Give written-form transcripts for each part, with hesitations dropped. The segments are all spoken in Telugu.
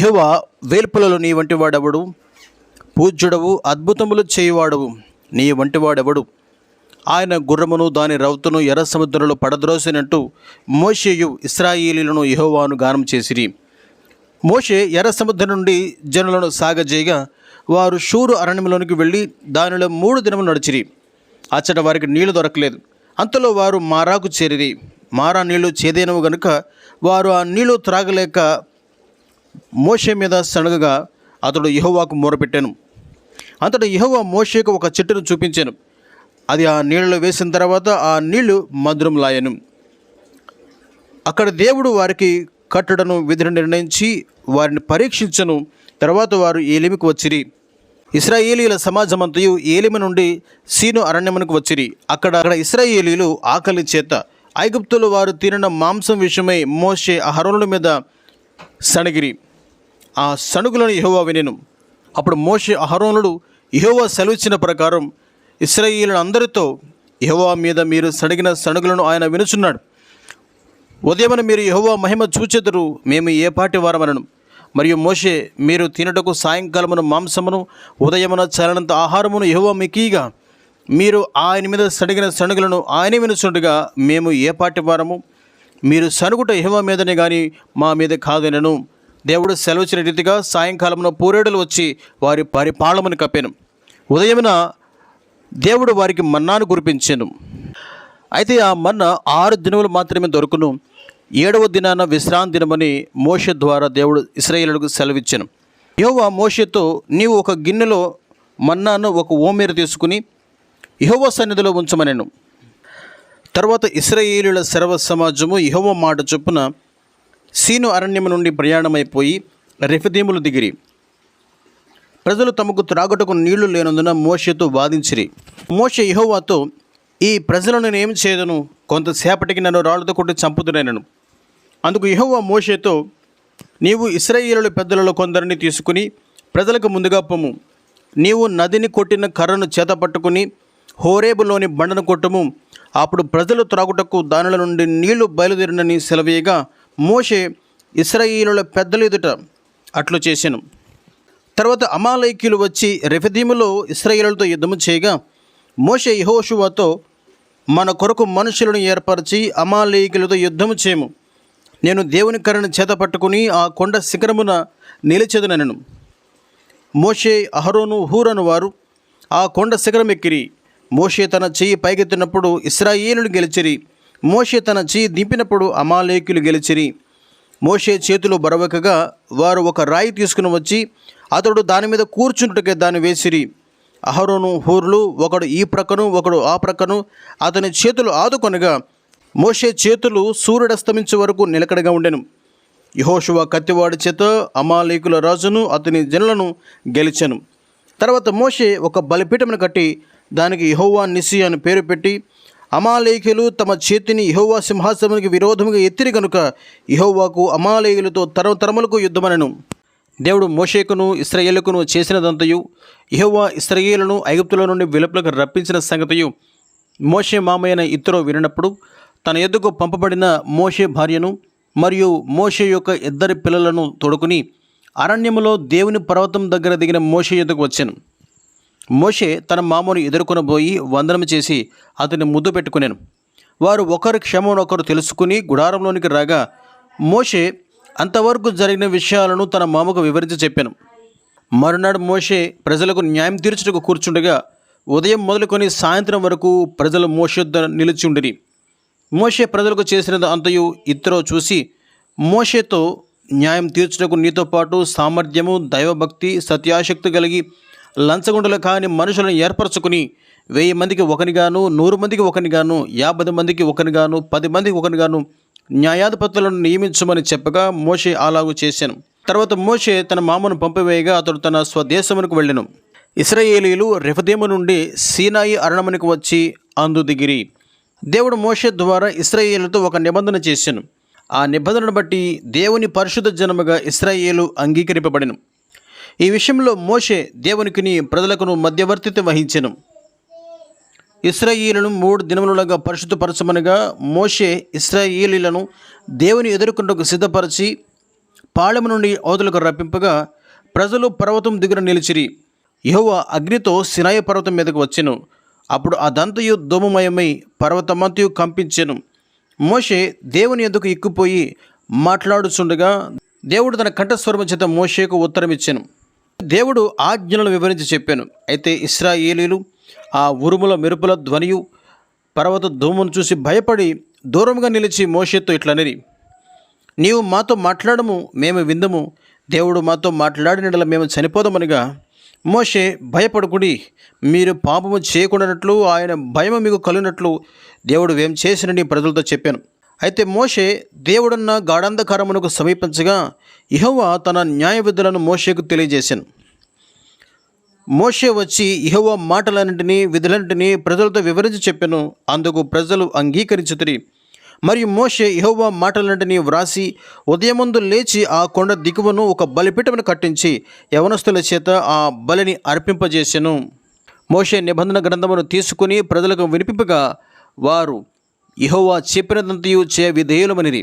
యెహోవా వేల్పులలో నీ వంటి వాడెవడు? పూజ్యుడవు, అద్భుతములు చేయువాడవు, నీ వంటి వాడెవడు? ఆయన గుర్రమును దాని రౌతును ఎర్ర సముద్రంలో పడద్రోసినట్టు మోషేయు ఇశ్రాయేలీయులను యెహోవాను గానం చేసిరి. మోషే ఎర్ర సముద్రం నుండి జనులను సాగజేయగా వారు షూరు అరణ్యంలోనికి వెళ్ళి దానిలో 3 దినములు నడిచిరి. అచ్చట వారికి నీళ్లు దొరకలేదు. అంతలో వారు మారాకు చేరిరి. మారా నీళ్లు చేదైనవు గనుక వారు ఆ నీళ్లు త్రాగలేక మోషే మీద సణగగా అతడు యెహోవాకు మొరపెట్టాను. అంతటా యెహోవా మోషేకు ఒక చెట్టును చూపించాను. అది ఆ నీళ్ళలో వేసిన తర్వాత ఆ నీళ్లు మధురంలాయను. అక్కడ దేవుడు వారికి కట్టడను విధిని నిర్ణయించి వారిని పరీక్షించను. తర్వాత వారు ఏలిమికి వచ్చిరి. ఇశ్రాయేలీయుల సమాజమంతయు ఏలిమి నుండి సీను అరణ్యమునకు వచ్చిరి. అక్కడ ఇశ్రాయేలీయులు ఆకలి చేత ఐగుప్తులో వారు తినిన మాంసం విషయమై మోషే అహరోనుల మీద సణగిరి. ఆ సణుగులను యెహోవా వినెను. అప్పుడు మోషే అహరోనులు యెహోవా సెలవిచ్చిన ప్రకారం ఇశ్రాయేలీయులందరితో, యెహోవా మీద మీరు సణిగిన సణుగులను ఆయన వినుచున్నాడు. ఉదయమున మీరు యెహోవా మహిమ చూచెదరు, మేము ఏ పాటి వారమనను. మరియు మోషే, మీరు తినటకు సాయంకాలమున మాంసమును ఉదయమున చాలినంత ఆహారమును యెహోవా మీకీగా మీరు ఆయన మీద సణిగిన సణుగులను ఆయనే వినుచుండగా మేము ఏ పాటి వారము? మీరు సణుగుట యెహోవా మీదనే గాని మా మీద కాదనను. దేవుడు సెలవిచ్చిన రీతిగా సాయంకాలమున పూరేడులు వచ్చి వారి పరిపాలమును కప్పాను. ఉదయమున దేవుడు వారికి మన్నాను కురిపించాను. అయితే ఆ మన్నా 6 దినములు మాత్రమే దొరుకును. 7వ దినాన విశ్రాంతి దినమని మోషే ద్వారా దేవుడు ఇశ్రాయేలులకు సెలవిచ్చాను. యెహోవా మోషేతో, నీవు ఒక గిన్నెలో మన్నాను ఒక ఓమేరు తీసుకుని యెహోవా సన్నిధిలో ఉంచమనెను. తర్వాత ఇశ్రాయేలీయుల సర్వ సమాజము యెహోవా మాట చొప్పున సీను అరణ్యము నుండి ప్రయాణమైపోయి రెఫీదీములు దిగిరి. ప్రజలు తమకు త్రాగుటకు నీళ్లు లేనందున మోషేతో వాదించిరి. మోషే యెహోవాతో, ఈ ప్రజలను నేను ఏమి చేయదను? కొంతసేపటికి నన్ను రాళ్లతో కొట్టి చంపుతునెను. అందుకు యెహోవా మోషేతో, నీవు ఇశ్రాయేలీయుల పెద్దలలో కొందరిని తీసుకుని ప్రజలకు ముందుగా పొమ్ము. నీవు నదిని కొట్టిన కర్రను చేత పట్టుకుని హోరేబులోని బండను కొట్టుము. అప్పుడు ప్రజలు త్రాగుటకు దానిల నుండి నీళ్లు బయలుదేరినని సెలవీయగా మోషే ఇశ్రాయేలీయుల పెద్దల ఎదుట అట్లు చేసెను. తర్వాత అమాలేకీయులు వచ్చి రెఫీదీములో ఇశ్రాయేలుతో యుద్ధము చేయగా మోషే యెహోషువతో, మన కొరకు మనుషులను ఏర్పరిచి అమాలేకీయులతో యుద్ధము చేయము. నేను దేవుని కర్రను చేత పట్టుకుని ఆ కొండ శిఖరమున నిలిచెదనెను. మోషే, అహరోను, హూరను వారు ఆ కొండ శిఖరం ఎక్కిరి. మోషే తన చెయ్యి పైకెత్తినప్పుడు ఇశ్రాయేలులు గెలిచిరి. మోషే తన చెయ్యి దింపినప్పుడు అమాలేకీయులు గెలిచిరి. మోషే చేతిలో బరవకగా వారు ఒక రాయి తీసుకుని వచ్చి అతడు దాని మీద కూర్చుంటుకే దాన్ని వేసిరి. అహరోను, హూరులు ఒకడు ఈ ప్రక్కను ఒకడు ఆ ప్రక్కను అతని చేతులు ఆదుకొనగా మోషే చేతులు సూర్యుడస్తమించే వరకు నిలకడగా ఉండెను. యెహోషువ కత్తివాడి చేత అమాలేకుల రాజును అతని జనులను గెలిచెను. తర్వాత మోషే ఒక బలిపీఠమును కట్టి దానికి యెహోవా నిసి అని పేరు పెట్టి, అమాలేకులు తమ చేతిని యెహోవా సింహాసనానికి విరోధముగా ఎత్తిరి కనుక యెహోవాకు అమాలేకులతో తరములకు యుద్ధమనెను. దేవుడు మోషేకును ఇశ్రాయేలుకును చేసినదంతయు, యెహోవా ఇశ్రాయేలును ఐగుప్తుల నుండి వెలుపలకు రప్పించిన సంగతియు మోషే మామయ్యన ఇత్రో వినినప్పుడు తన ఎద్దుకు పంపబడిన మోషే భార్యను మరియు మోషే యొక్క 2 పిల్లలను తోడుకుని అరణ్యములో దేవుని పర్వతం దగ్గర దిగిన మోషే ఎద్దుకు వచ్చాను. మోషే తన మామను ఎదుర్కొనబోయి వందనం చేసి అతన్ని ముద్దు పెట్టుకునేను. వారు ఒకరి క్షమనొకరు తెలుసుకుని గుడారంలోనికి రాగా మోషే అంతవరకు జరిగిన విషయాలను తన మామకు వివరించి చెప్పాను. మరునాడు మోషే ప్రజలకు న్యాయం తీర్చుటకు కూర్చుండగా ఉదయం మొదలుకొని సాయంత్రం వరకు ప్రజలు మోషే యొద్ద నిలిచి ఉండిరి. మోషే ప్రజలకు చేసినది అంతయు ఇత్రో చూసి మోషేతో, న్యాయం తీర్చుటకు నీతో పాటు సామర్థ్యము, దైవభక్తి, సత్యాశక్తి కలిగి లంచగొండలు కాని మనుషులను ఏర్పరచుకుని 1000 మందికి ఒకనిగాను, 100 మందికి ఒకనిగాను, 50 మందికి ఒకనిగాను, 10 మందికి ఒకనిగాను న్యాయాధిపతులను నియమించమని చెప్పగా మోషే అలాగూ చేశాను. తర్వాత మోషే తన మామను పంపివేయగా అతడు తన స్వదేశమునకు వెళ్ళెను. ఇశ్రాయేలీయులు రెఫీదీము నుండి సీనాయి అరణ్యమునకు వచ్చి అందు దిగిరి. దేవుడు మోషే ద్వారా ఇశ్రాయేలుతో ఒక నిబంధన చేశాను. ఆ నిబంధనను బట్టి దేవుని పరిశుద్ధ జనముగా ఇశ్రాయేలు అంగీకరింపబడెను. ఈ విషయంలో మోషే దేవునికిని ప్రజలకును మధ్యవర్తిత్వం వహించెను. ఇశ్రాయేలును 3 దినములుగా పరిశుద్ధపరచమనగా మోషే ఇశ్రాయేలీయులను దేవుని ఎదుర్కొంటకు సిద్ధపరిచి పాళెము నుండి అవతలకు రప్పింపగా ప్రజలు పర్వతం దిగున నిలిచిరి. యెహోవా అగ్నితో సినాయి పర్వతం మీదకు వచ్చెను. అప్పుడు అదంతయు ధూమమయమై పర్వతమంతయు కంపించెను. మోషే దేవుని యొద్దకు ఎక్కిపోయి మాట్లాడుచుండగా దేవుడు తన కంఠస్వరము చేత మోషేకు ఉత్తరం ఇచ్చెను. దేవుడు ఆజ్ఞలను వివరించి చెప్పాను. అయితే ఇశ్రాయేలీలు ఆ ఉరుముల మెరుపుల ధ్వనియు పర్వత ధూమును చూసి భయపడి దూరంగా నిలిచి మోషేతో ఇట్లనిరి, నీవు మాతో మాట్లాడము, మేము విందము. దేవుడు మాతో మాట్లాడినట్ల మేము చనిపోదామనగా మోషే, భయపడుకుడి, మీరు పాపము చేయకుండానట్లు ఆయన భయము మీకు కలిగినట్లు దేవుడు ఏం చేసినని ప్రజలతో చెప్పాను. అయితే మోషే దేవుడన్న గాఢాంధకారమునకు సమీపించగా యెహోవా తన న్యాయ విధులను మోషేకు తెలియజేశాను. మోషే వచ్చి యెహోవా మాటలన్నింటినీ విధులన్నింటినీ ప్రజలతో వివరించి చెప్పాను. అందుకు ప్రజలు అంగీకరించుతిరి. మరియు మోషే యెహోవా మాటలన్నింటినీ వ్రాసి ఉదయమందు లేచి ఆ కొండ దిగువను ఒక బలిపీఠమును కట్టించి యవనస్తుల చేత ఆ బలిని అర్పింపజేసెను. మోషే నిబంధన గ్రంథమును తీసుకుని ప్రజలకు వినిపింపగా వారు యెహోవా చెప్పినదంతయు చే విధేయులమనిరి.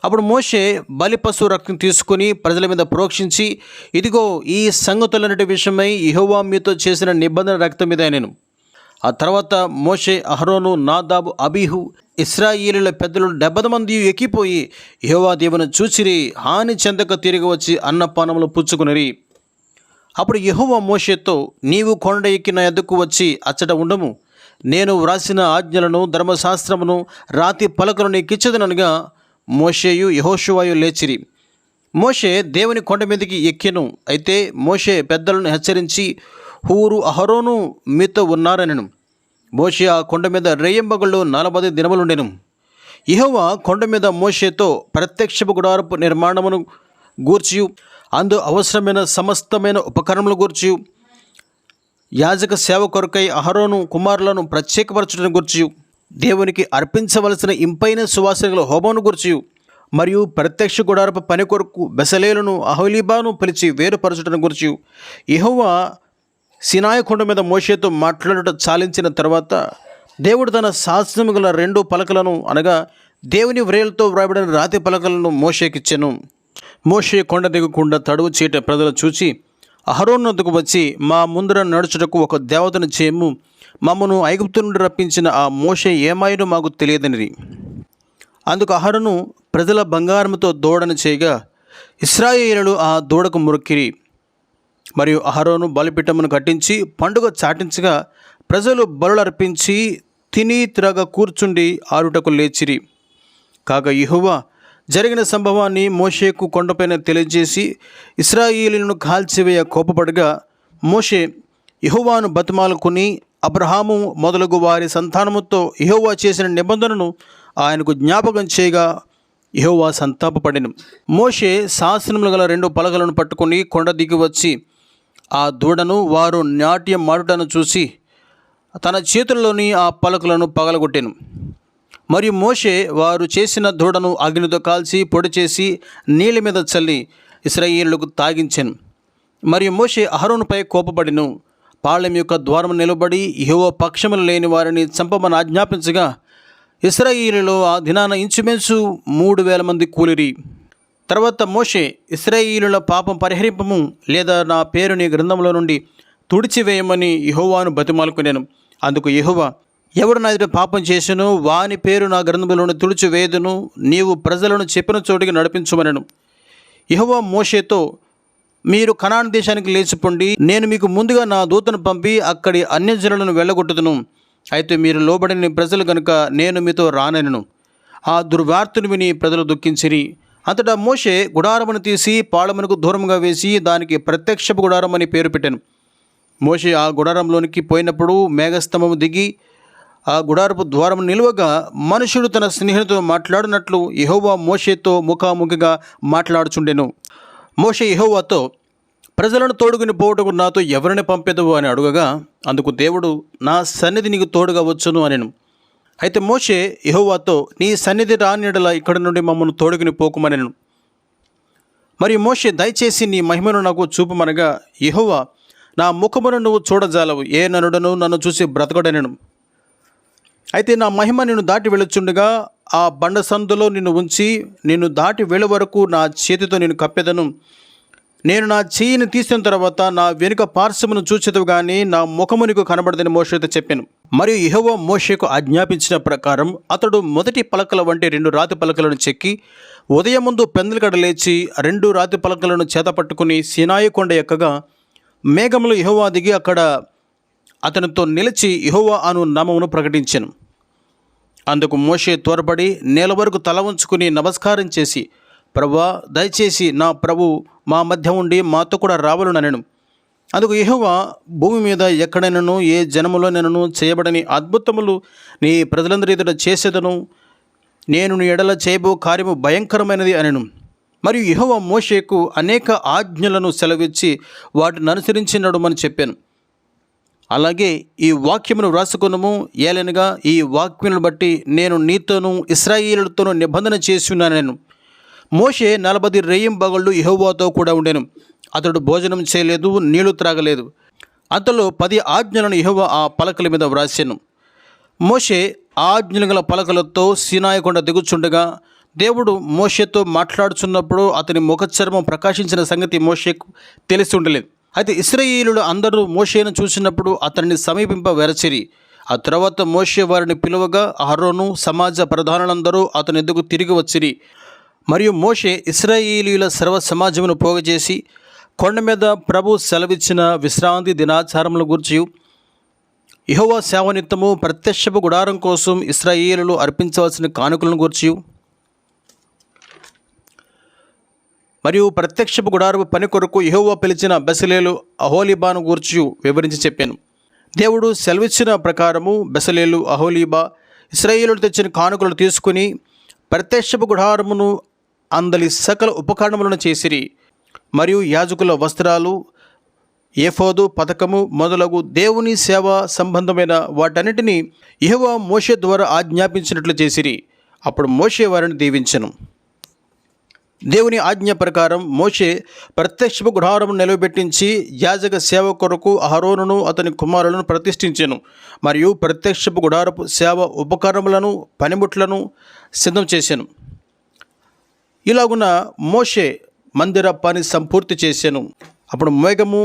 అప్పుడు మోషే బలి పశువు రక్తం తీసుకుని ప్రజల మీద ప్రోక్షించి, ఇదిగో ఈ సంగతులన్నిటి విషయమై యెహోవా మీతో చేసిన నిబంధన రక్తం మీద నేను. ఆ తర్వాత మోషే, అహరోను, నాదాబు, అబీహు, ఇశ్రాయేలీయుల పెద్దలు 70 మంది ఎక్కిపోయి యెహోవా దేవుని చూచిరి. హాని చెందక తిరిగి వచ్చి అన్నపానములు పుచ్చుకునిరి. అప్పుడు యెహోవా మోషేతో, నీవు కొండ ఎక్కి నా యొద్దకు వచ్చి అచ్చట ఉండము. నేను వ్రాసిన ఆజ్ఞలను, ధర్మశాస్త్రమును, రాతి పలకలను ఎక్కించదనగా మోషేయు యెహోషువయు లేచిరి. మోషే దేవుని కొండ మీదకి ఎక్కెను. అయితే మోషే పెద్దలను హెచ్చరించి, హూరు, అహరోను మీతో ఉన్నారనెను. మోషే ఆ కొండ మీద రేయింబగళ్ళు 40 దినములుండెను. యెహోవా కొండ మీద మోషేతో ప్రత్యక్షపు గుడారపు నిర్మాణమును గూర్చియు అందు అవసరమైన సమస్తమైన ఉపకరణములు గూర్చియు యాజక సేవ కొరకై అహరోను కుమారులను ప్రత్యేకపరచుటను గూర్చియు దేవునికి అర్పించవలసిన ఇంపైన సువాసనల హోమమును గూర్చియు మరియు ప్రత్యక్ష గుడారపు పని కొరకు బెసలేలును అహోలీబాను పిలిచి వేరుపరచుటను గూర్చియు యెహోవా సినాయి కొండ మీద మోషేతో మాట్లాడుట చాలించిన తర్వాత దేవుడు తన శాసనము గల 2 పలకలను అనగా దేవుని వ్రేలుతో వ్రాయబడిన రాతి పలకలను మోషేకిచ్చెను. మోషే కొండ దిగకుండా తడువు చీట ప్రజలు చూచి అహరోను వద్దకు వచ్చి, మా ముందర నడుచుటకు ఒక దేవతను చేయము, మమ్మను ఐగుప్తు నుండి రప్పించిన ఆ మోషే ఏమాయనో మాకు తెలియదనిరి. అందుకు అహరోను ప్రజల బంగారముతో దూడను చేయగా ఇశ్రాయేలీయులు ఆ దూడకు మొక్కిరి. మరియు అహరోను బలిపీఠమును కట్టించి పండుగ చాటించగా ప్రజలు బలులు అర్పించి తిని తిరగ కూర్చుండి ఆరుటకు లేచిరి. కాగా యెహోవా జరిగిన సంభవాన్ని మోషేకు కొండపైన తెలియజేసి ఇశ్రాయేలీయులను కాల్చివేయ కోపపడగా మోషే యెహోవాను బతిమాలుకుని అబ్రహాము మొదలగు వారి సంతానముతో యెహోవా చేసిన నిబంధనను ఆయనకు జ్ఞాపకం చేయగా యెహోవా సంతాపపడెను. మోషే శాసనములు గల 2 పలకలను పట్టుకుని కొండ దిగి వచ్చి ఆ దూడను వారు నాట్యం మాడుటను చూసి తన చేతుల్లోని ఆ పలకలను పగలగొట్టెను. మరియు మోషే వారు చేసిన దూడను అగ్నితో కాల్చి పొడి చేసి నీళ్ళ మీద చల్లి ఇశ్రాయేలులకు తాగించెను. మరియు మోషే అహరోనుపై కోపపడెను. పాళెం యొక్క ద్వారం నిలబడి యెహోవా పక్షములు లేని వారిని చంపమని ఆజ్ఞాపించగా ఇశ్రాయేలులో ఆ దినాన ఇంచుమించు 3000 మంది కూలిరి. తర్వాత మోషే, ఇశ్రాయేలీయుల పాపం పరిహరింపము, లేదా నా పేరు నీ గ్రంథంలో నుండి తుడిచివేయమని యెహోవాను బతిమాలుకునేను. అందుకు యెహోవా, ఎవడు నా ఎదుట పాపం చేసెనో వాని పేరు నా గ్రంథంలో నుండి తుడిచివేయదును, నీవు ప్రజలను చెప్పిన చోటికి నడిపించమనెను. యెహోవా మోషేతో, మీరు కనాను దేశానికి లేచిపోండి, నేను మీకు ముందుగా నా దూతను పంపి అక్కడి అన్యజనులను వెళ్ళగొట్టుదును. అయితే మీరు లోబడిన ప్రజలు గనుక నేను మీతో రానెను. ఆ దుర్వార్తను విని ప్రజలు దుఃఖించిరి. అంతటా మోషే గుడారమును తీసి పాళెమునకు దూరంగా వేసి దానికి ప్రత్యక్షపు గుడారం అని పేరు పెట్టాను. మోషే ఆ గుడారంలోనికి పోయినప్పుడు మేఘస్తంభము దిగి ఆ గుడారపు ద్వారము నిలువగా మనుషుడు తన స్నేహితుతో మాట్లాడినట్లు యెహోవా మోషేతో ముఖాముఖిగా మాట్లాడుచుండెను. మోషే యెహోవాతో, ప్రజలను తోడుకుని పోవుటకు నాతో ఎవరిని పంపెదవు అని అడుగగా అందుకు దేవుడు, నా సన్నిధి నీకు తోడుగా వచ్చును అనెను. అయితే మోషే యెహోవాతో, నీ సన్నిధి రానియడల ఇక్కడి నుండి మమ్మల్ని తోడుకుని పోకుమనెను. మరియు మోషే, దయచేసి నీ మహిమను నాకు చూపమనగా యెహోవా, నా ముఖమును నువ్వు చూడజాలవు, ఏ నరుడను నన్ను చూసి బ్రతకడనెను. అయితే నా మహిమ నిన్ను దాటి వెళ్ళుచుండగా ఆ బండ సందులో నిన్ను ఉంచి నిన్ను దాటి వెళ్ళే వరకు నా చేతితో నేను కప్పెదను. నేను నా చెయ్యిని తీసిన తర్వాత నా వెనుక పార్శ్వమును చూచెదవు గాని నా ముఖము నీకు కనబడదని మోషేతో చెప్పాను. మరియు యెహోవా మోషేకు ఆజ్ఞాపించిన ప్రకారం అతడు మొదటి పలకల వంటి 2 రాతి పలకలను చెక్కి ఉదయం ముందు పెందలకడ లేచి 2 రాతి పలకలను చేతపట్టుకుని సీనాయి కొండ ఎక్కగా మేఘంలో యెహోవా దిగి అక్కడ అతనితో నిలిచి యెహోవా అను నామమును ప్రకటించెను. అందుకు మోషే త్వరపడి నేల వరకు తల ఉంచుకుని నమస్కారం చేసి, ప్రభువా, దయచేసి నా ప్రభు మా మధ్య ఉండి మాతో కూడా రావాలనెను. అందుకు యెహోవా, భూమి మీద ఎక్కడైనను ఏ జనములోనైనను చేయబడని అద్భుతములు నీ ప్రజలందరి ఎదుట చేసేదను. నేను నీ ఎడల చేయబో కార్యము భయంకరమైనది అనెను. మరియు యెహోవా మోషేకు అనేక ఆజ్ఞలను సెలవిచ్చి వాటిని అనుసరించి నడుమని చెప్పాను. అలాగే ఈ వాక్యమును వ్రాసుకొనుము. ఏలనగా ఈ వాక్యమును బట్టి నేను నీతోనూ ఇశ్రాయేలులతోనూ నిబంధన చేసి ఉన్నాను. మోషే 40 రేయింబగళ్ళు యెహోవాతో కూడా ఉండెను. అతడు భోజనం చేయలేదు, నీళ్లు త్రాగలేదు. అంతలో 10 ఆజ్ఞలను యెహోవా ఆ పలకల మీద వ్రాసెను. మోషే ఆజ్ఞలు గల పలకలతో సీనాయి కొండ దిగుచుండగా దేవుడు మోషేతో మాట్లాడుచున్నప్పుడు అతని ముఖచర్మం ప్రకాశించిన సంగతి మోషేకు తెలిసి ఉండలేదు. అయితే ఇశ్రాయేలీయులు అందరూ మోషేను చూసినప్పుడు అతన్ని సమీపింప వెరచిరి. ఆ తర్వాత మోషే వారిని పిలువగా అహరోను సమాజ ప్రధానులందరూ అతని ఎదుగు తిరిగి వచ్చిరి. మరియు మోషే ఇశ్రాయేలీయుల సర్వ సమాజమును పోగజేసి కొండ మీద ప్రభు సెలవిచ్చిన విశ్రాంతి దినాచారముల గూర్చి యెహోవా సేవ నిమిత్తము ప్రత్యక్షపు గుడారం కోసం ఇశ్రాయేలీయులు అర్పించవలసిన కానుకలను గూర్చి మరియు ప్రత్యక్షపు గుడారపు పని కొరకు యెహోవా పిలిచిన బెసలేలు అహోలీబాను గూర్చి వివరించి చెప్పాను. దేవుడు సెలవిచ్చిన ప్రకారము బెసలేలు అహోలీబా ఇశ్రాయేలీయులు తెచ్చిన కానుకలను తీసుకుని ప్రత్యక్షపు గుడారమును అందలి సకల ఉపకరణములను చేసిరి. మరియు యాజకుల వస్త్రాలు, ఏఫోదు, పతకము మొదలగు దేవుని సేవ సంబంధమైన వాటన్నిటినీ యెహోవా మోషే ద్వారా ఆజ్ఞాపించినట్లు చేసిరి. అప్పుడు మోషే వారిని దీవించెను. దేవుని ఆజ్ఞ ప్రకారం మోషే ప్రత్యక్షపు గుడారము నిలవబెట్టించి యాజక సేవ కొరకు అహరోనును అతని కుమారులను ప్రతిష్ఠించెను. మరియు ప్రత్యక్షపు గుడారపు సేవ ఉపకరణములను పనిముట్లను సిద్ధం చేశాను. ఇలాగున మోషే మందిర పని సంపూర్తి చేశాను. అప్పుడు మేఘము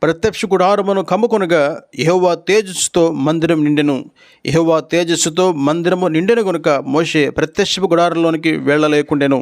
ప్రత్యక్ష గుడారమును కమ్ముకొనగా యెహోవా తేజస్సుతో మందిరం నిండెను. యెహోవా తేజస్సుతో మందిరము నిండెను గనుక మోషే ప్రత్యక్ష గుడారంలోనికి వెళ్ళలేకుండెను.